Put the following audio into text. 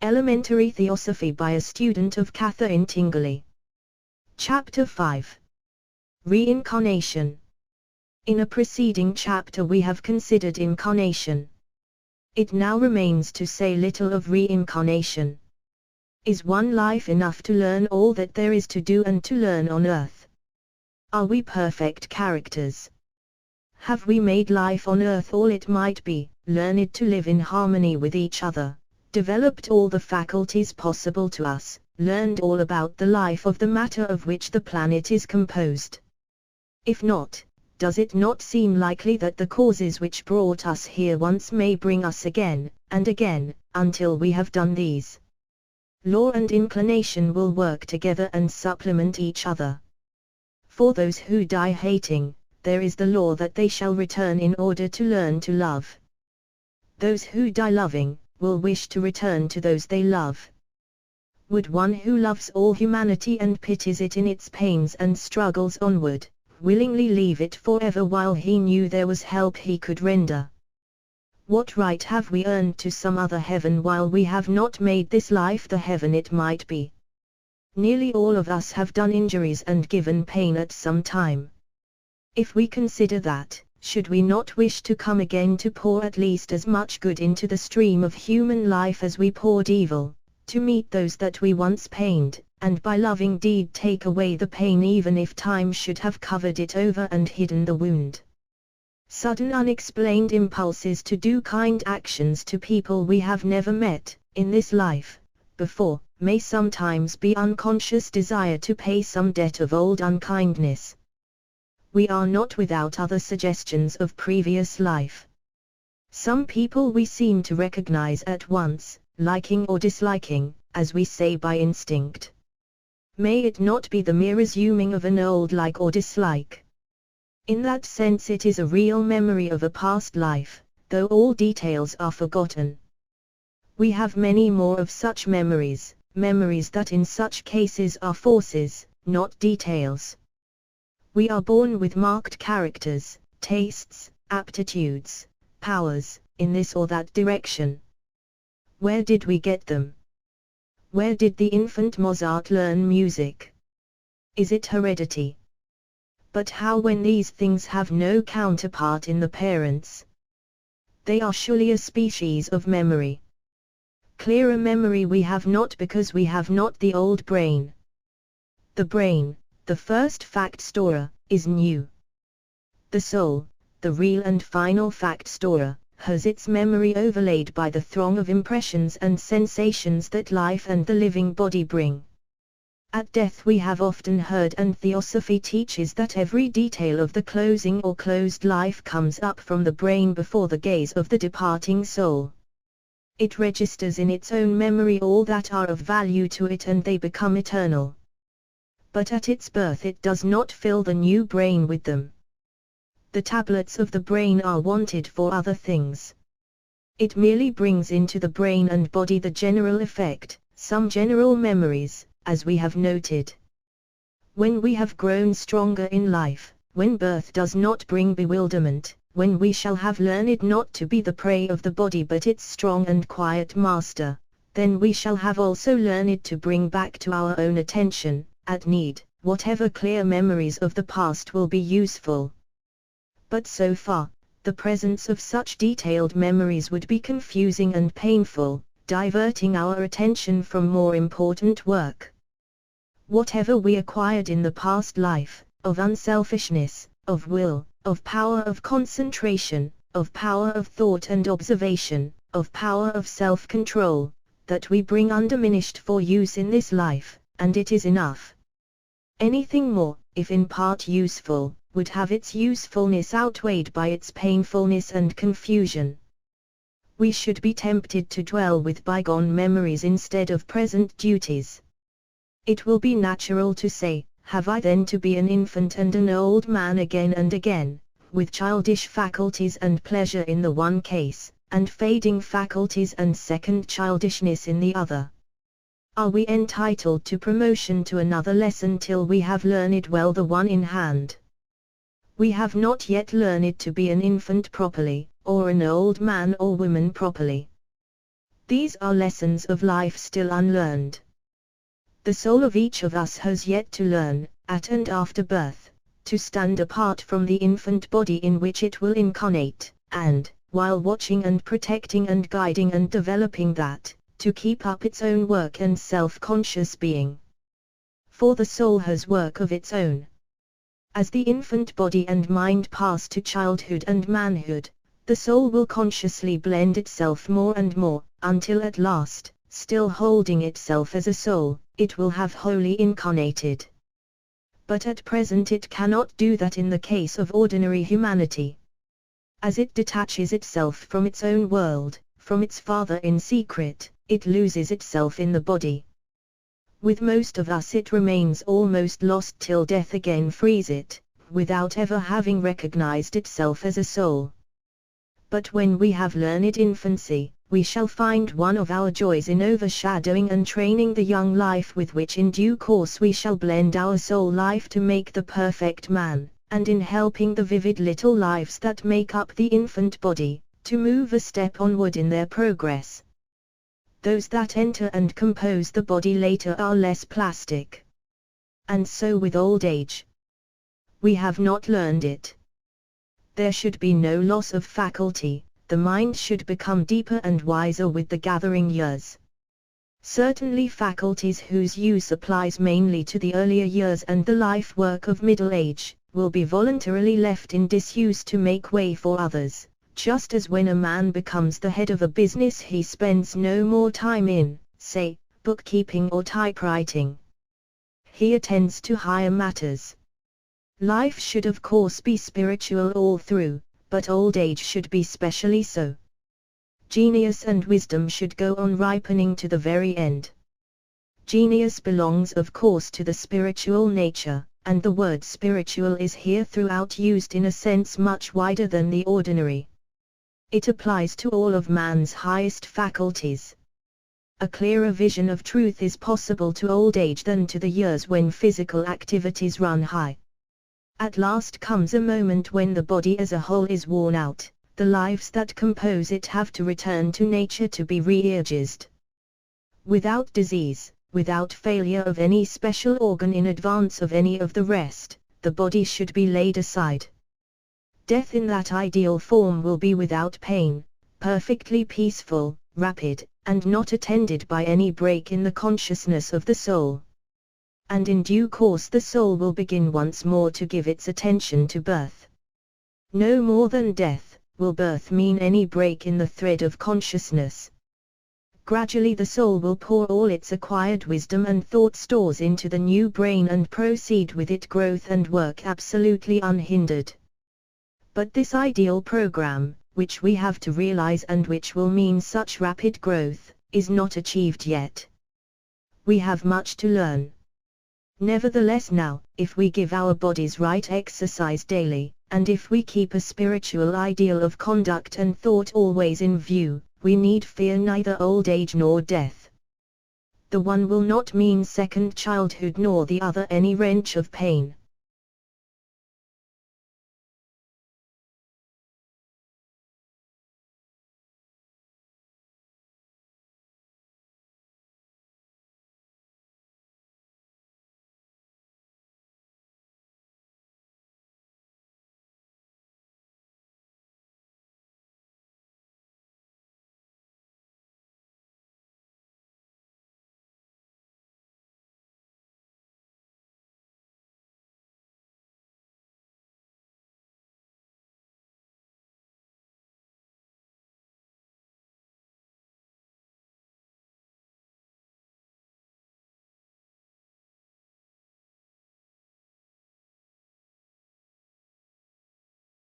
Elementary Theosophy by a student of Catherine Tingley. Chapter 5. Reincarnation. In a preceding chapter we have considered incarnation. It now remains to say little of reincarnation. Is one life enough to learn all that there is to do and to learn on earth? Are we perfect characters? Have we made life on earth all it might be, learned to live in harmony with each other, developed all the faculties possible to us, learned all about the life of the matter of which the planet is composed? If not, does it not seem likely that the causes which brought us here once may bring us again, and again, until we have done these? Law and inclination will work together and supplement each other. For those who die hating, there is the law that they shall return in order to learn to love. Those who die loving, will wish to return to those they love. Would one who loves all humanity and pities it in its pains and struggles onward, willingly leave it forever while he knew there was help he could render? What right have we earned to some other heaven while we have not made this life the heaven it might be? Nearly all of us have done injuries and given pain at some time. If we consider that, should we not wish to come again to pour at least as much good into the stream of human life as we poured evil, to meet those that we once pained, and by loving deed take away the pain even if time should have covered it over and hidden the wound? Sudden unexplained impulses to do kind actions to people we have never met, in this life, before, may sometimes be unconscious desire to pay some debt of old unkindness. We are not without other suggestions of previous life. Some people we seem to recognize at once, liking or disliking, as we say by instinct. May it not be the mere resuming of an old like or dislike? In that sense it is a real memory of a past life, though all details are forgotten. We have many more of such memories, memories that in such cases are forces, not details. We are born with marked characters, tastes, aptitudes, powers, in this or that direction. Where did we get them? Where did the infant Mozart learn music? Is it heredity? But how when these things have no counterpart in the parents? They are surely a species of memory. Clearer memory we have not because we have not the old brain. The brain, the first fact storer, is new. The soul, the real and final fact storer, has its memory overlaid by the throng of impressions and sensations that life and the living body bring. At death we have often heard, and Theosophy teaches, that every detail of the closing or closed life comes up from the brain before the gaze of the departing soul. It registers in its own memory all that are of value to it and they become eternal. But at its birth it does not fill the new brain with them. The tablets of the brain are wanted for other things. It merely brings into the brain and body the general effect, some general memories, as we have noted. When we have grown stronger in life, when birth does not bring bewilderment, when we shall have learned not to be the prey of the body but its strong and quiet master, then we shall have also learned to bring back to our own attention, at need, whatever clear memories of the past will be useful. But so far, the presence of such detailed memories would be confusing and painful, diverting our attention from more important work. Whatever we acquired in the past life, of unselfishness, of will, of power of concentration, of power of thought and observation, of power of self-control, that we bring undiminished for use in this life, and it is enough. Anything more, if in part useful, would have its usefulness outweighed by its painfulness and confusion. We should be tempted to dwell with bygone memories instead of present duties. It will be natural to say, have I then to be an infant and an old man again and again, with childish faculties and pleasure in the one case, and fading faculties and second childishness in the other? Are we entitled to promotion to another lesson till we have learned well the one in hand? We have not yet learned to be an infant properly, or an old man or woman properly. These are lessons of life still unlearned. The soul of each of us has yet to learn, at and after birth, to stand apart from the infant body in which it will incarnate, and, while watching and protecting and guiding and developing that, to keep up its own work and self-conscious being. For the soul has work of its own. As the infant body and mind pass to childhood and manhood, the soul will consciously blend itself more and more, until at last, still holding itself as a soul, it will have wholly incarnated. But at present it cannot do that in the case of ordinary humanity. As it detaches itself from its own world, from its Father in secret, it loses itself in the body. With most of us it remains almost lost till death again frees it, without ever having recognized itself as a soul. But when we have learned infancy, we shall find one of our joys in overshadowing and training the young life with which in due course we shall blend our soul life to make the perfect man, and in helping the vivid little lives that make up the infant body, to move a step onward in their progress. Those that enter and compose the body later are less plastic. And so with old age. We have not learned it. There should be no loss of faculty, the mind should become deeper and wiser with the gathering years. Certainly faculties whose use applies mainly to the earlier years and the life work of middle age, will be voluntarily left in disuse to make way for others, just as when a man becomes the head of a business he spends no more time in, say, bookkeeping or typewriting. He attends to higher matters. Life should of course be spiritual all through, but old age should be specially so. Genius and wisdom should go on ripening to the very end. Genius belongs of course to the spiritual nature, and the word spiritual is here throughout used in a sense much wider than the ordinary. It applies to all of man's highest faculties. A clearer vision of truth is possible to old age than to the years when physical activities run high. At last comes a moment when the body as a whole is worn out, the lives that compose it have to return to nature to be re-energized. Without disease, without failure of any special organ in advance of any of the rest, the body should be laid aside. Death in that ideal form will be without pain, perfectly peaceful, rapid, and not attended by any break in the consciousness of the soul. And in due course the soul will begin once more to give its attention to birth. No more than death, will birth mean any break in the thread of consciousness. Gradually the soul will pour all its acquired wisdom and thought stores into the new brain and proceed with its growth and work absolutely unhindered. But this ideal program, which we have to realize and which will mean such rapid growth, is not achieved yet. We have much to learn. Nevertheless now, if we give our bodies right exercise daily, and if we keep a spiritual ideal of conduct and thought always in view, we need fear neither old age nor death. The one will not mean second childhood nor the other any wrench of pain.